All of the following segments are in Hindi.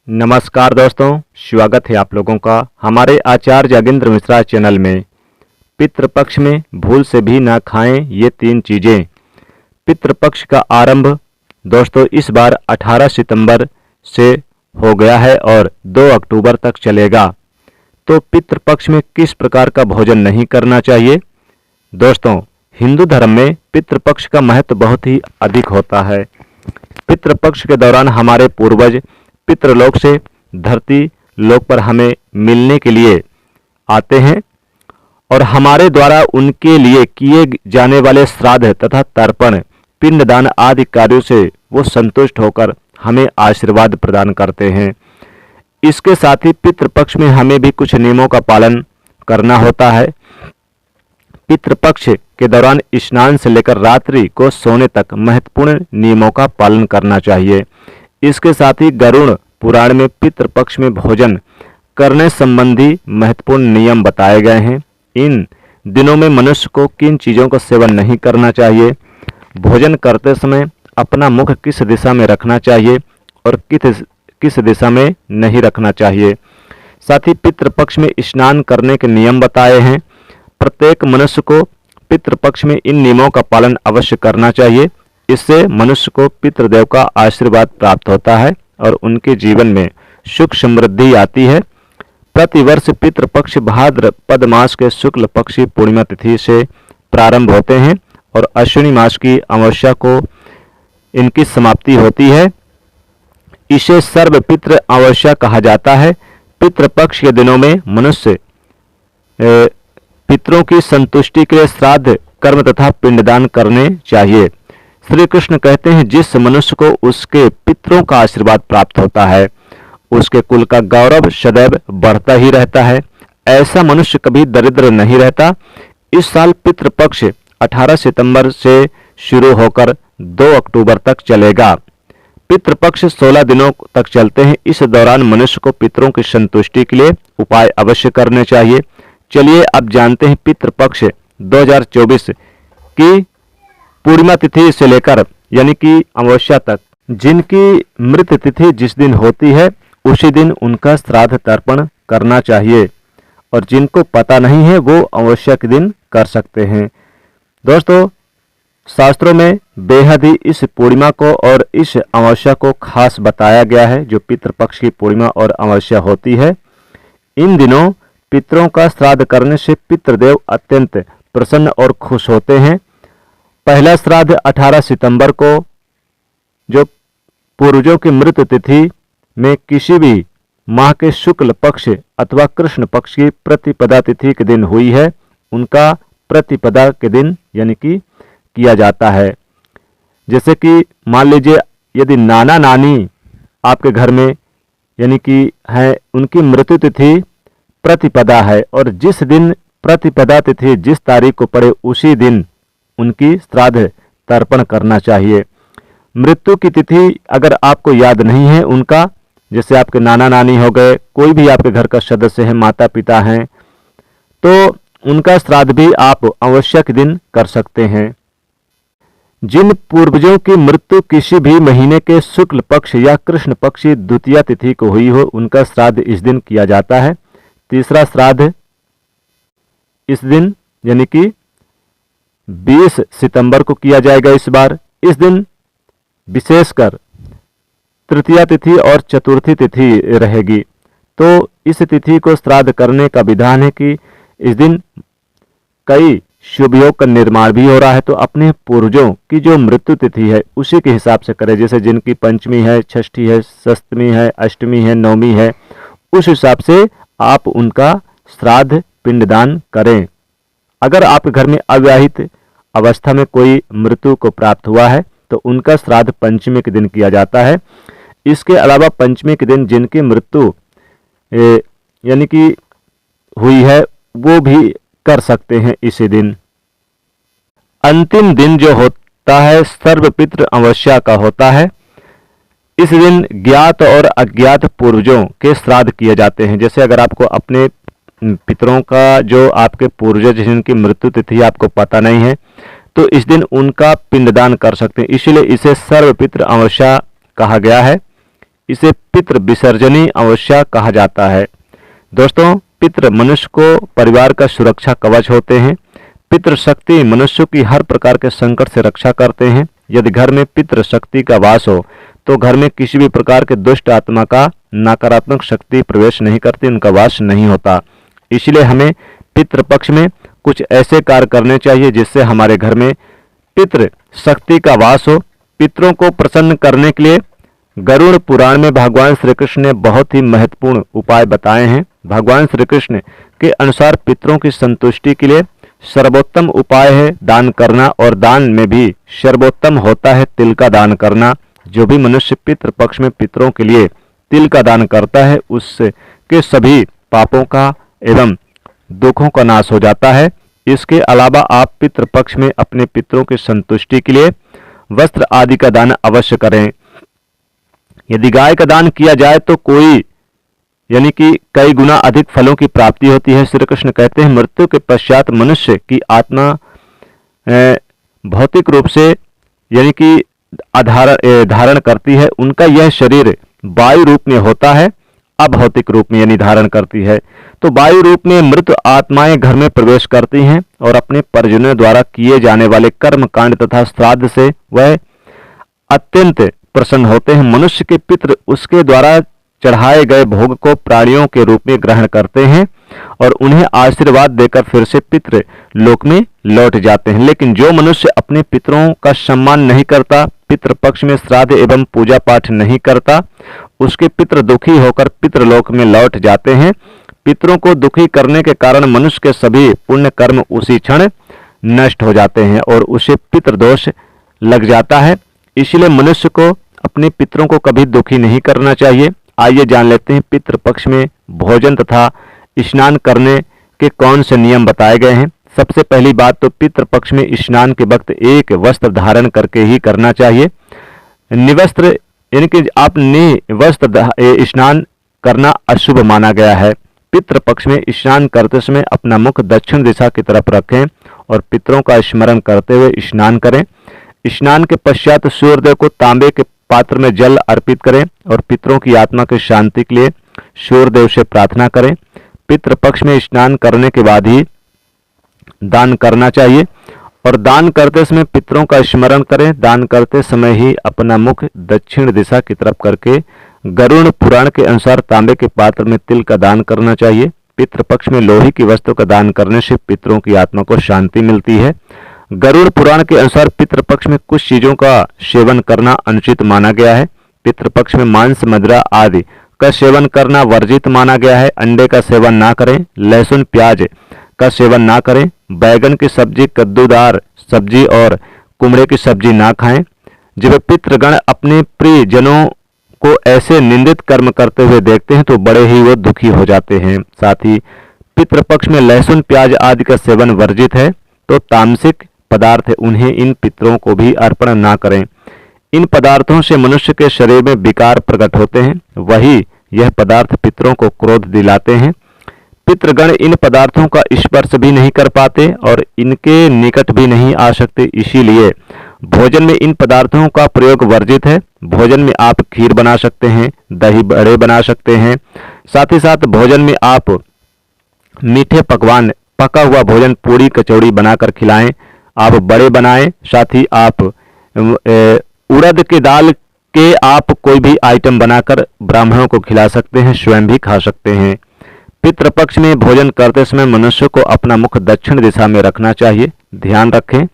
नमस्कार दोस्तों, स्वागत है आप लोगों का हमारे आचार्य योगेंद्र मिश्रा चैनल में। पितृपक्ष में भूल से भी ना खाएं ये 3 चीज़ें। पितृपक्ष का आरंभ दोस्तों इस बार 18 सितंबर से हो गया है और 2 अक्टूबर तक चलेगा। तो पितृपक्ष में किस प्रकार का भोजन नहीं करना चाहिए? दोस्तों, हिंदू धर्म में पितृपक्ष का महत्व बहुत ही अधिक होता है। पितृपक्ष के दौरान हमारे पूर्वज पितृलोक से धरती लोक पर हमें मिलने के लिए आते हैं और हमारे द्वारा उनके लिए किए जाने वाले श्राद्ध तथा तर्पण, पिंडदान आदि कार्यों से वो संतुष्ट होकर हमें आशीर्वाद प्रदान करते हैं। इसके साथ ही पितृपक्ष में हमें भी कुछ नियमों का पालन करना होता है। पितृपक्ष के दौरान स्नान से लेकर रात्रि को सोने तक महत्वपूर्ण नियमों का पालन करना चाहिए। इसके साथ ही गरुड़ पुराण में पितृपक्ष में भोजन करने संबंधी महत्वपूर्ण नियम बताए गए हैं। इन दिनों में मनुष्य को किन चीज़ों का सेवन नहीं करना चाहिए, भोजन करते समय अपना मुख किस दिशा में रखना चाहिए और किस दिशा में नहीं रखना चाहिए। साथ ही पितृपक्ष में स्नान करने के नियम बताए हैं। प्रत्येक मनुष्य को पितृपक्ष में इन नियमों का पालन अवश्य करना चाहिए। इससे मनुष्य को पितृदेव का आशीर्वाद प्राप्त होता है और उनके जीवन में सुख समृद्धि आती है। प्रतिवर्ष पितृपक्ष भाद्रपद मास के शुक्ल पक्षी पूर्णिमा तिथि से प्रारंभ होते हैं और अश्विनी मास की अमावस्या को इनकी समाप्ति होती है। इसे सर्व पितृ अमावस्या कहा जाता है। पितृपक्ष के दिनों में मनुष्य पितरों की संतुष्टि के लिए श्राद्ध कर्म तथा पिंडदान करने चाहिए। श्री कृष्ण कहते हैं, जिस मनुष्य को उसके पितरों का आशीर्वाद प्राप्त होता है उसके कुल का गौरव सदैव बढ़ता ही रहता है। ऐसा मनुष्य कभी दरिद्र नहीं रहता। इस साल पितृपक्ष 18 सितंबर से शुरू होकर 2 अक्टूबर तक चलेगा। पितृपक्ष 16 दिनों तक चलते हैं। इस दौरान मनुष्य को पितरों की संतुष्टि के लिए उपाय अवश्य करने चाहिए। चलिए अब जानते हैं पितृपक्ष 2024 की पूर्णिमा तिथि से लेकर यानी कि अमावस्या तक जिनकी मृत तिथि जिस दिन होती है उसी दिन उनका श्राद्ध तर्पण करना चाहिए और जिनको पता नहीं है वो अमावस्या के दिन कर सकते हैं। दोस्तों, शास्त्रों में बेहद ही इस पूर्णिमा को और इस अमावस्या को खास बताया गया है जो पितृपक्ष की पूर्णिमा और अमावस्या होती है। इन दिनों पितरों का श्राद्ध करने से पितृदेव अत्यंत प्रसन्न और खुश होते हैं। पहला श्राद्ध 18 सितंबर को जो पूर्वजों की मृत तिथि में किसी भी माह के शुक्ल पक्ष अथवा कृष्ण पक्ष की प्रतिपदा तिथि के दिन हुई है उनका प्रतिपदा के दिन यानी कि किया जाता है। जैसे कि मान लीजिए यदि नाना नानी आपके घर में यानी कि है उनकी मृत्यु तिथि प्रतिपदा है और जिस दिन प्रतिपदा तिथि जिस तारीख को पड़े उसी दिन उनकी श्राद्ध तर्पण करना चाहिए। मृत्यु की तिथि अगर आपको याद नहीं है उनका, जैसे आपके नाना नानी हो गए, कोई भी आपके घर का सदस्य है, माता पिता हैं, तो उनका श्राद्ध भी आप अमावस्या के दिन कर सकते हैं। जिन पूर्वजों की मृत्यु किसी भी महीने के शुक्ल पक्ष या कृष्ण पक्ष की द्वितीया तिथि को हुई हो उनका श्राद्ध इस दिन किया जाता है। तीसरा श्राद्ध इस दिन यानी कि 20 सितंबर को किया जाएगा। इस बार इस दिन विशेषकर तृतीया तिथि और चतुर्थी तिथि रहेगी। तो इस तिथि को श्राद्ध करने का विधान है कि इस दिन कई शुभ योग का निर्माण भी हो रहा है, तो अपने पूर्वजों की जो मृत्यु तिथि है उसी के हिसाब से करें। जैसे जिनकी पंचमी है, षष्ठी है, सप्तमी है, अष्टमी है, नवमी है, उस हिसाब से आप उनका श्राद्ध पिंडदान करें। अगर आपके घर में अविवाहित अवस्था में कोई मृत्यु को प्राप्त हुआ है तो उनका श्राद्ध पंचमी के दिन किया जाता है। इसके अलावा पंचमी के दिन जिनकी मृत्यु यानी कि हुई है वो भी कर सकते हैं इसी दिन। अंतिम दिन जो होता है सर्वपितृ अमावस्या का होता है। इस दिन ज्ञात और अज्ञात पूर्वजों के श्राद्ध किए जाते हैं। जैसे अगर आपको अपने पितरों का जो आपके पूर्वज जिनकी मृत्यु तिथि आपको पता नहीं है तो इस दिन उनका पिंडदान कर सकते हैं। इसलिए इसे सर्वपितृ अमावस्या कहा गया है। इसे पितृ विसर्जनी अमावस्या कहा जाता है। दोस्तों, पितृ मनुष्य को परिवार का सुरक्षा कवच होते हैं। पितृ शक्ति मनुष्य की हर प्रकार के संकट से रक्षा करते हैं। यदि घर में पितृ शक्ति का वास हो तो घर में किसी भी प्रकार के दुष्ट आत्मा का नकारात्मक शक्ति प्रवेश नहीं करती, उनका वास नहीं होता। इसलिए हमें पितृपक्ष में कुछ ऐसे कार्य करने चाहिए जिससे हमारे घर में पितृ शक्ति का वास हो। पितरों को प्रसन्न करने के लिए गरुड़ पुराण में भगवान श्री कृष्ण ने बहुत ही महत्वपूर्ण उपाय बताए हैं। भगवान श्री कृष्ण के अनुसार पितरों की संतुष्टि के लिए सर्वोत्तम उपाय है दान करना, और दान में भी सर्वोत्तम होता है तिल का दान करना। जो भी मनुष्य पितृपक्ष में पितरों के लिए तिल का दान करता है उसके सभी पापों का एवं दुखों का नाश हो जाता है। इसके अलावा आप पितृपक्ष में अपने पितरों की संतुष्टि के लिए वस्त्र आदि का दान अवश्य करें। यदि गाय का दान किया जाए तो कोई यानी कि कई गुना अधिक फलों की प्राप्ति होती है। श्री कृष्ण कहते हैं मृत्यु के पश्चात मनुष्य की आत्मा भौतिक रूप से यानी कि धारण करती है। उनका यह शरीर वायु रूप में होता है, अभौतिक रूप में यानी धारण करती है। तो वायु रूप में मृत आत्माएं घर में प्रवेश करती हैं और अपने परिजनों द्वारा किए जाने वाले कर्म कांड तथा श्राद्ध से वह अत्यंत प्रसन्न होते हैं। मनुष्य के पितृ उसके द्वारा चढ़ाए गए भोग को प्राणियों के रूप में ग्रहण करते हैं और उन्हें आशीर्वाद देकर फिर से पितृ लोक में लौट जाते हैं। लेकिन जो मनुष्य अपने पितरों का सम्मान नहीं करता, पितृपक्ष में श्राद्ध एवं पूजा पाठ नहीं करता, उसके पितृ दुखी होकर पितृलोक में लौट जाते हैं। पितरों को दुखी करने के कारण मनुष्य के सभी पुण्य कर्म उसी क्षण नष्ट हो जाते हैं और उसे पितृदोष लग जाता है। इसलिए मनुष्य को अपने पितरों को कभी दुखी नहीं करना चाहिए। आइए जान लेते हैं पितृपक्ष में भोजन तथा स्नान करने के कौन से नियम बताए गए हैं। सबसे पहली बात तो पितृपक्ष में स्नान के वक्त एक वस्त्र धारण करके ही करना चाहिए। निवस्त्र यानी कि आप निवस्त्र स्नान करना अशुभ माना गया है। पितृपक्ष में स्नान करते समय अपना मुख दक्षिण दिशा की तरफ रखें और पितरों का स्मरण करते हुए स्नान करें। स्नान के पश्चात सूर्यदेव को तांबे के पात्र में जल अर्पित करें और पितरों की आत्मा की शांति के लिए सूर्यदेव से प्रार्थना करें। पितृपक्ष में स्नान करने के बाद ही दान करना चाहिए और दान करते समय पितरों का स्मरण करें। दान करते समय ही अपना मुख दक्षिण दिशा की तरफ करके गरुड़ पुराण के अनुसार तांबे के पात्र में तिल का दान करना चाहिए। पितृपक्ष में लोहे की वस्तु का दान करने से पितरों की आत्मा को शांति मिलती है। गरुड़ पुराण के अनुसार पितृपक्ष में कुछ चीजों का सेवन करना अनुचित माना गया है। पितृपक्ष में मांस, मदिरा आदि का सेवन करना वर्जित माना गया है। अंडे का सेवन ना करें, लहसुन प्याज का सेवन ना करें, बैगन की सब्जी, कद्दूदार सब्जी और कुमड़े की सब्जी ना खाएं। जब पितृगण अपने प्रियजनों को ऐसे निंदित कर्म करते हुए देखते हैं तो बड़े ही वो दुखी हो जाते हैं। साथ ही पितृपक्ष में लहसुन प्याज आदि का सेवन वर्जित है। तो तामसिक पदार्थ उन्हें इन पितरों को भी अर्पण ना करें। इन पदार्थों से मनुष्य के शरीर में विकार प्रकट होते हैं, वही यह पदार्थ पितरों को क्रोध दिलाते हैं। पितृगण इन पदार्थों का स्पर्श भी नहीं कर पाते और इनके निकट भी नहीं आ सकते। इसीलिए भोजन में इन पदार्थों का प्रयोग वर्जित है। भोजन में आप खीर बना सकते हैं, दही बड़े बना सकते हैं। साथ ही साथ भोजन में आप मीठे पकवान, पका हुआ भोजन, पूड़ी कचौड़ी बनाकर खिलाएं। आप बड़े बनाएं। साथ ही आप उड़द की दाल के आप कोई भी आइटम बनाकर ब्राह्मणों को खिला सकते हैं, स्वयं भी खा सकते हैं। पितृपक्ष में भोजन करते समय मनुष्य को अपना मुख दक्षिण दिशा में रखना चाहिए। ध्यान रखें,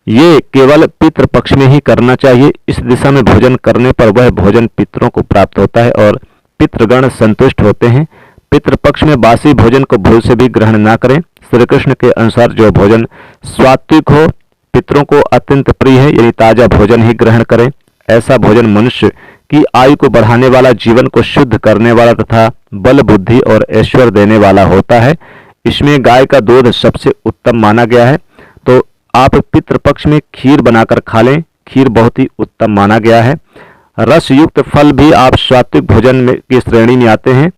ये केवल पितृपक्ष में ही करना चाहिए। इस दिशा में भोजन करने पर वह भोजन पितरों को प्राप्त होता है और पितृगण संतुष्ट होते हैं। पितृपक्ष में बासी भोजन को भूल से भी ग्रहण ना करें। श्री कृष्ण के अनुसार जो भोजन सात्विक हो, पितरों को अत्यंत प्रिय है, यानी ताजा भोजन ही ग्रहण करें। ऐसा भोजन मनुष्य की आयु को बढ़ाने वाला, जीवन को शुद्ध करने वाला तथा बल, बुद्धि और ऐश्वर्य देने वाला होता है। इसमें गाय का दूध सबसे उत्तम माना गया है। तो आप पितृपक्ष में खीर बनाकर खा लें। खीर बहुत ही उत्तम माना गया है। रस युक्त फल भी आप सात्विक भोजन में की श्रेणी में आते हैं।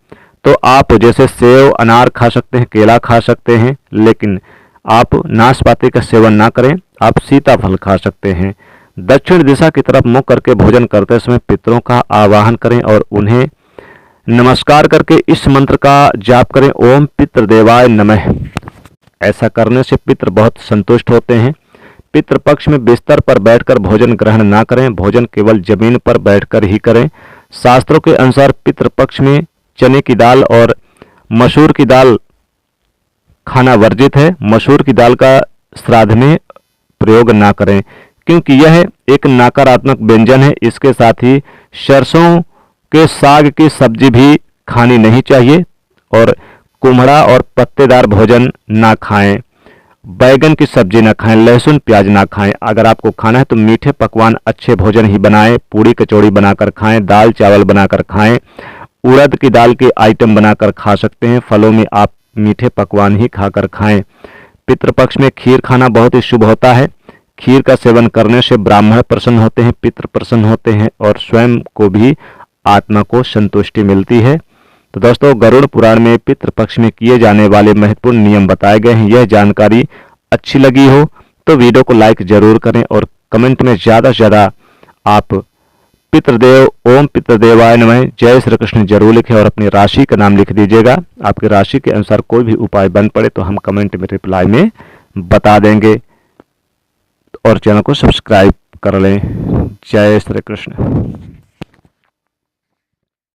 तो आप जैसे सेव, अनार खा सकते हैं, केला खा सकते हैं, लेकिन आप नाशपाती का सेवन ना करें। आप सीताफल खा सकते हैं। दक्षिण दिशा की तरफ मुख करके भोजन करते समय पितरों का आवाहन करें और उन्हें नमस्कार करके इस मंत्र का जाप करें, ओम पितृदेवाय नमः। ऐसा करने से पितृ बहुत संतुष्ट होते हैं। पितृपक्ष में बिस्तर पर बैठकर भोजन ग्रहण ना करें, भोजन केवल जमीन पर बैठकर ही करें। शास्त्रों के अनुसार पितृपक्ष में चने की दाल और मसूर की दाल खाना वर्जित है। मसूर की दाल का श्राद्ध में प्रयोग ना करें क्योंकि यह एक नकारात्मक व्यंजन है। इसके साथ ही सरसों के साग की सब्जी भी खानी नहीं चाहिए और कुम्हड़ा और पत्तेदार भोजन ना खाएं। बैगन की सब्जी ना खाएं, लहसुन प्याज ना खाएं। अगर आपको खाना है तो मीठे पकवान अच्छे भोजन ही बनाएं, पूड़ी कचौड़ी बनाकर खाएं, दाल चावल बनाकर खाएं, उड़द की दाल के आइटम बनाकर खा सकते हैं। फलों में आप मीठे पकवान ही खाकर खाएं। पितृपक्ष में खीर खाना बहुत ही शुभ होता है। खीर का सेवन करने से ब्राह्मण प्रसन्न होते हैं, पितृ प्रसन्न होते हैं और स्वयं को भी आत्मा को संतुष्टि मिलती है। तो दोस्तों, गरुड़ पुराण में पितृपक्ष में किए जाने वाले महत्वपूर्ण नियम बताए गए हैं। यह जानकारी अच्छी लगी हो तो वीडियो को लाइक जरूर करें और कमेंट में ज़्यादा से ज़्यादा आप पितृदेव ओम पितृदेवाय नमः जय श्री कृष्ण जरूर लिखें और अपनी राशि का नाम लिख दीजिएगा। आपकी राशि के अनुसार कोई भी उपाय बन पड़े तो हम कमेंट में रिप्लाई में बता देंगे और चैनल को सब्सक्राइब कर लें। जय श्री कृष्ण।